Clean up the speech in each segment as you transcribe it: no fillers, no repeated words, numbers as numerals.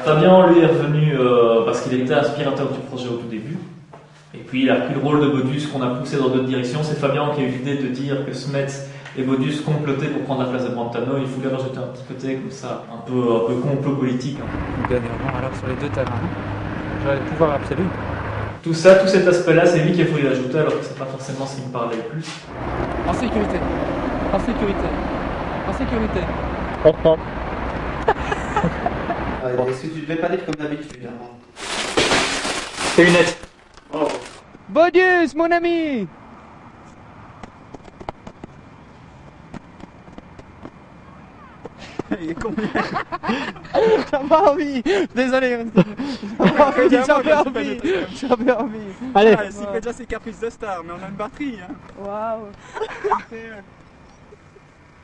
Fabien, lui, est revenu parce qu'il était inspirateur du projet au tout début. Et puis il a pris le rôle de Bodus qu'on a poussé dans d'autres directions. C'est Fabien qui a eu l'idée de dire que Smets et Bodus complotaient pour prendre la place de Brentano. Il voulait rajouter un petit côté comme ça, un peu complot politique. Dernièrement, alors sur les deux terrains, j'avais le pouvoir absolu. Tout ça, tout cet aspect-là, c'est lui qui a voulu l'ajouter alors que c'est pas forcément ce qui me parlait le plus. En sécurité. En sécurité. En sécurité. Est-ce que tu devais pas dire comme d'habitude avant? Tes lunettes. Oh. Bodus, mon ami! Il est combien? J'avais envie! Désolé, j'avais envie. Allez! Ah, s'il fait déjà ses caprices de star, mais on a une batterie, hein. Waouh.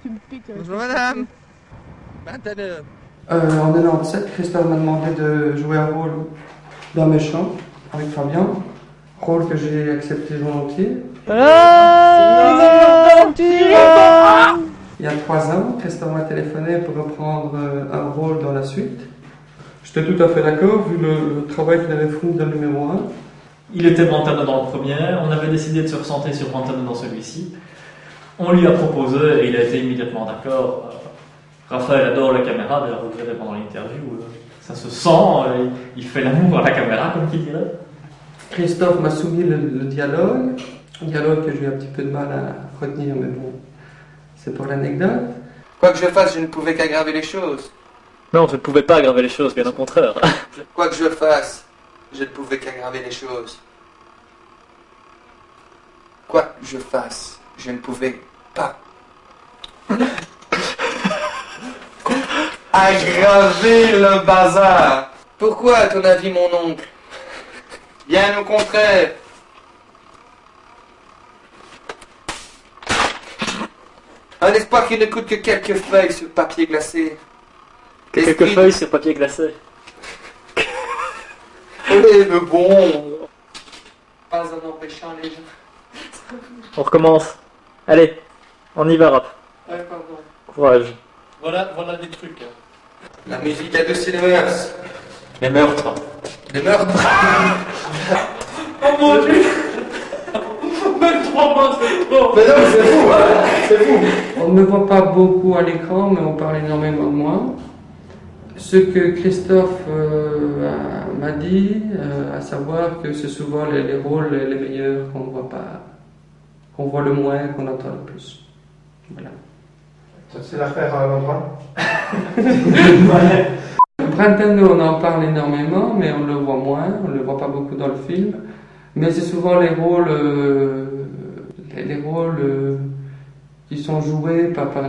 Tu me piques. Bonjour madame! 21h. En 97, Christophe m'a demandé de jouer un rôle d'un méchant avec Fabien, rôle que j'ai accepté volontiers. Il y a 3 ans, Christophe m'a téléphoné pour reprendre un rôle dans la suite. J'étais tout à fait d'accord, vu le travail qu'il avait fourni dans le numéro 1. Il était Brentano dans le premier, on avait décidé de se recentrer sur Brentano dans celui-ci. On lui a proposé et il a été immédiatement d'accord. Raphaël adore la caméra, d'ailleurs vous verrez pendant l'interview, ça se sent, il fait l'amour à la caméra comme qui dirait. Christophe m'a soumis le dialogue que j'ai eu un petit peu de mal à retenir, mais bon, c'est pour l'anecdote. Quoi que je fasse, je ne pouvais qu'aggraver les choses. Non, je ne pouvais pas aggraver les choses, bien au contraire. Quoi que je fasse, je ne pouvais qu'aggraver les choses. Quoi que je fasse, je ne pouvais pas aggraver le bazar. Pourquoi, à ton avis, mon oncle? Bien au contraire. Un espoir qui ne coûte que quelques feuilles sur papier glacé. Quelques feuilles sur papier glacé. Oui, mais bon. Pas en empêchant les gens. On recommence. Allez, on y va, rap. Ouais, pardon. Courage. Voilà des trucs. La musique adoucit les mœurs. Les meurtres. Les meurtres. Oh mon dieu! Même 3 mois, c'est trop! Mais non, c'est fou, hein. C'est fou. On ne me voit pas beaucoup à l'écran, mais on parle énormément de moi. Ce que Christophe m'a dit, à savoir que c'est souvent les rôles les meilleurs qu'on ne voit pas, qu'on voit le moins, qu'on entend le plus. Voilà. C'est l'affaire Londra. Brentano, on en parle énormément, mais on le voit moins, on ne le voit pas beaucoup dans le film. Mais c'est souvent les rôles qui sont joués par par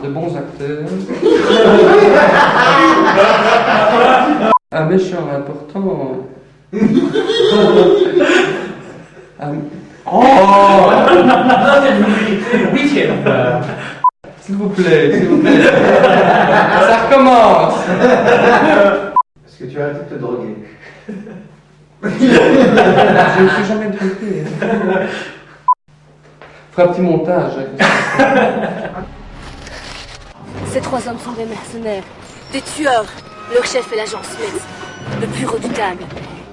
de bons acteurs. Un méchant important. S'il vous plaît, s'il vous plaît. Ça recommence. Est-ce que tu as arrêté de te droguer? Je ne suis jamais trompé. Fera un petit montage. Ces 3 hommes sont des mercenaires, des tueurs. Leur chef est l'agent Smith, le plus redoutable.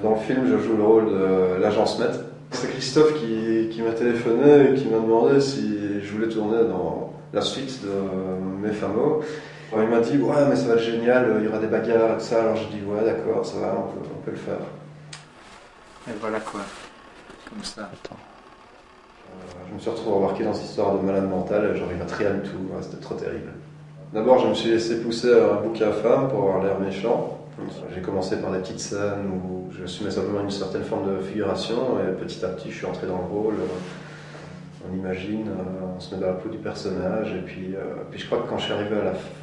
Dans le film, je joue le rôle de l'agent Smith. C'est Christophe qui m'a téléphoné et qui m'a demandé si je voulais tourner dans la suite de Mes Famos. Il m'a dit ouais mais ça va être génial, il y aura des bagarres et tout ça. Alors j'ai dit ouais d'accord, ça va, on peut le faire. Et voilà quoi. Comme ça. Je me suis retrouvé embarqué dans cette histoire de malade mental et j'arrive à rien du tout, ouais, c'était trop terrible. D'abord je me suis laissé pousser à un bouquin à femme pour avoir l'air méchant. J'ai commencé par des petites scènes où je suis mis simplement une certaine forme de figuration et petit à petit je suis entré dans le rôle. On imagine, on se met dans la peau du personnage et puis je crois que quand je suis arrivé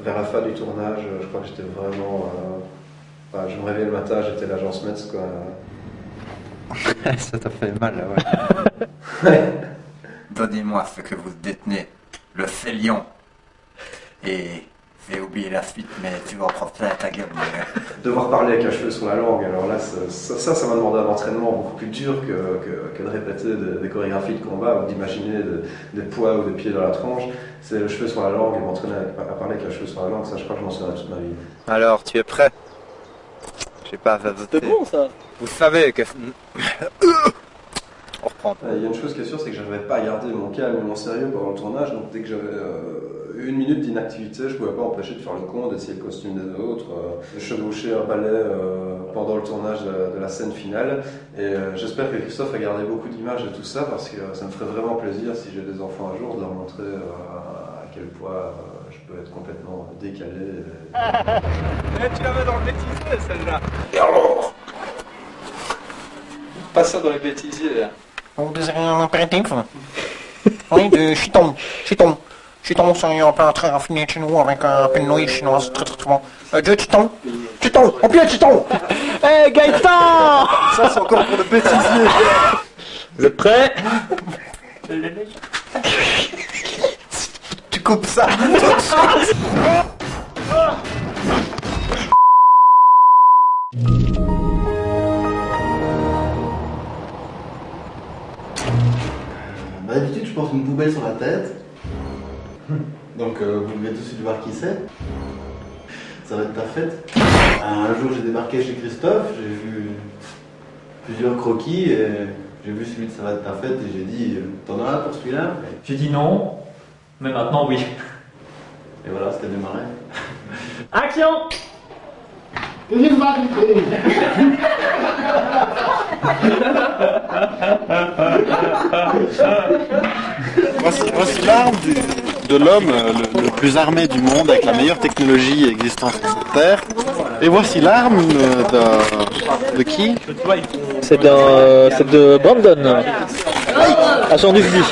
vers la fin du tournage, je crois que j'étais vraiment... je me réveillais le matin, j'étais l'agent Smets quoi. Ça t'a fait mal là, ouais. Donnez-moi ce que vous détenez, le Félion. Et J'ai oublié la suite, mais tu vas prendre ça à ta gueule. Devoir parler avec un cheveu sur la langue, alors là, ça m'a demandé un entraînement beaucoup plus dur que de répéter des chorégraphies de combat ou d'imaginer des poids ou des pieds dans la tronche. C'est le cheveu sur la langue et m'entraîner à parler avec un cheveu sur la langue, ça je crois que je m'en souviendrai toute ma vie. Alors, tu es prêt? Je sais pas, C'était bon ça. Vous savez que... On reprend. Il y a une chose qui est sûre, c'est que je n'arrivais pas à garder mon calme et mon sérieux pendant le tournage, donc dès que j'avais une minute d'inactivité, je ne pouvais pas empêcher de faire le con, d'essayer le costume des autres, de chevaucher un ballet pendant le tournage de la scène finale. Et j'espère que Christophe a gardé beaucoup d'images de tout ça, parce que ça me ferait vraiment plaisir, si j'ai des enfants un jour, de leur montrer à quel point je peux être complètement décalé. Tu la mets dans le bêtisier, celle-là. Et alors? Pas ça dans les bêtisiers, là. Vous désirez un apéritif? Oui, de chiton. Chiton, c'est un plat très raffiné chez nous avec un peu de nouilles chinoises, très très bon. Deux chitons. Chiton, au pied chiton. Hé Gaëtan! Ça, c'est encore pour le bêtisier. Vous êtes prêts? Tu coupes ça. D'habitude, je porte une poubelle sur la tête. Donc, vous devez tout de suite voir qui c'est. Ça va être ta fête. Un jour, j'ai débarqué chez Christophe, j'ai vu plusieurs croquis et j'ai vu celui de Ça va être ta fête et j'ai dit, t'en as un pour celui-là? J'ai dit non, mais maintenant oui. Et voilà, c'était démarré. Action! Voici l'arme de l'homme le plus armé du monde, avec la meilleure technologie existant sur cette terre. Et voici l'arme de qui? C'est de Brandon. Agent du vie.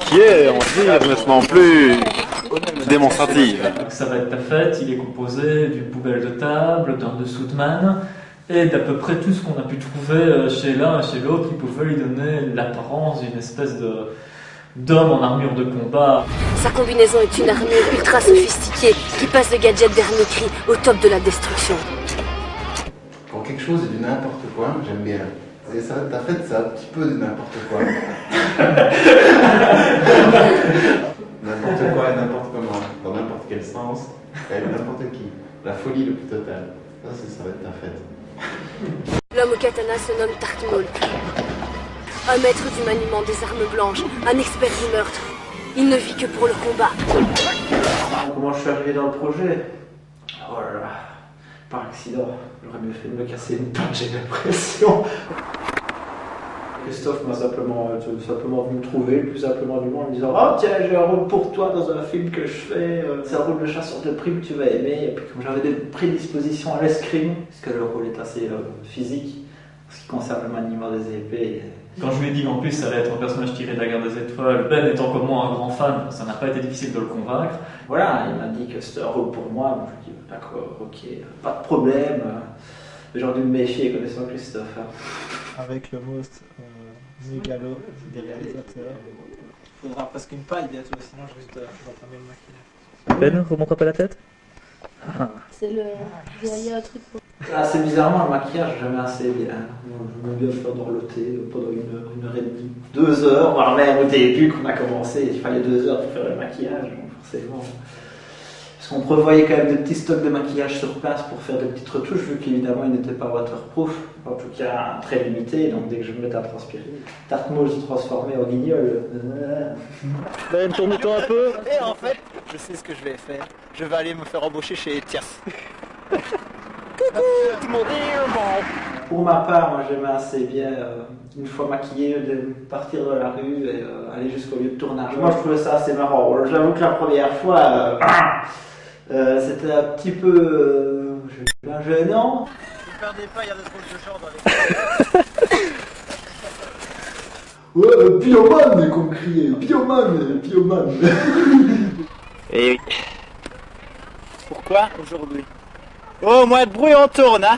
Qui est, on va dire, nettement plus démonstrative. Donc ça va être ta fête, il est composé d'une poubelle de table, d'un dessous de manne, et d'à peu près tout ce qu'on a pu trouver chez l'un et chez l'autre, qui pouvait lui donner l'apparence d'une espèce d'homme en armure de combat. Sa combinaison est une armure ultra sophistiquée qui passe le gadget dernier cri au top de la destruction. Quand quelque chose est du n'importe quoi, j'aime bien. Et Ça va être ta fête, c'est un petit peu du n'importe quoi. N'importe quoi et n'importe comment, dans n'importe quel sens, avec n'importe qui. La folie le plus totale. Ça va être ta fête. L'homme au katana se nomme Tartmol. Un maître du maniement des armes blanches, un expert du meurtre. Il ne vit que pour le combat. Comment je suis arrivé dans le projet? Oh là là, par accident. J'aurais mieux fait de me casser une patte, j'ai l'impression. Christophe m'a simplement venu me trouver le plus simplement du monde en me disant: oh tiens, j'ai un rôle pour toi dans un film que je fais, c'est un rôle de chasseur de primes, tu vas aimer. Et puis comme j'avais des prédispositions à l'escrime, puisque le rôle est assez physique en ce qui concerne le maniement des épées. Quand je lui ai dit qu'en plus ça allait être un personnage tiré de la guerre des étoiles, Ben étant comme moi un grand fan, ça n'a pas été difficile de le convaincre. Voilà, il m'a dit que c'était un rôle pour moi, donc je lui ai dit d'accord, ok, pas de problème. J'aurais dû me méfier connaissant Christophe. Avec le most mégalo des réalisateurs. Il faudra presque une paille bientôt, sinon je risque d'entamer le maquillage. Ben, remonte un peu la tête. C'est le... Il y a un truc pour... Assez bizarrement, le maquillage, j'aimais assez bien. J'aimais bien le faire dorloter pendant une heure et demie. 2 heures, voire même au début, qu'on a commencé, il fallait 2 heures pour faire le maquillage, donc forcément. Parce qu'on prévoyait quand même des petits stocks de maquillage sur place pour faire des petites retouches, vu qu'évidemment ils n'étaient pas waterproof, en tout cas très limité, donc dès que je me mettais à transpirer, Tartmol se transformait en guignol. Ben, tourne-toi un peu. Et en fait, je sais ce que je vais faire. Je vais aller me faire embaucher chez Etias. Coucou, tout le monde est bon. Pour ma part, moi j'aimais assez bien, une fois maquillé, de partir dans la rue et aller jusqu'au lieu de tournage. Moi je trouvais ça assez marrant. J'avoue que la première fois, c'était un petit peu gênant. Ne perdez pas, il y a des drôles de gens dans les... Ouais, Bioman, qu'on criait, Bioman. Et oui. Pourquoi aujourd'hui? Oh, moins de bruit, on tourne, hein.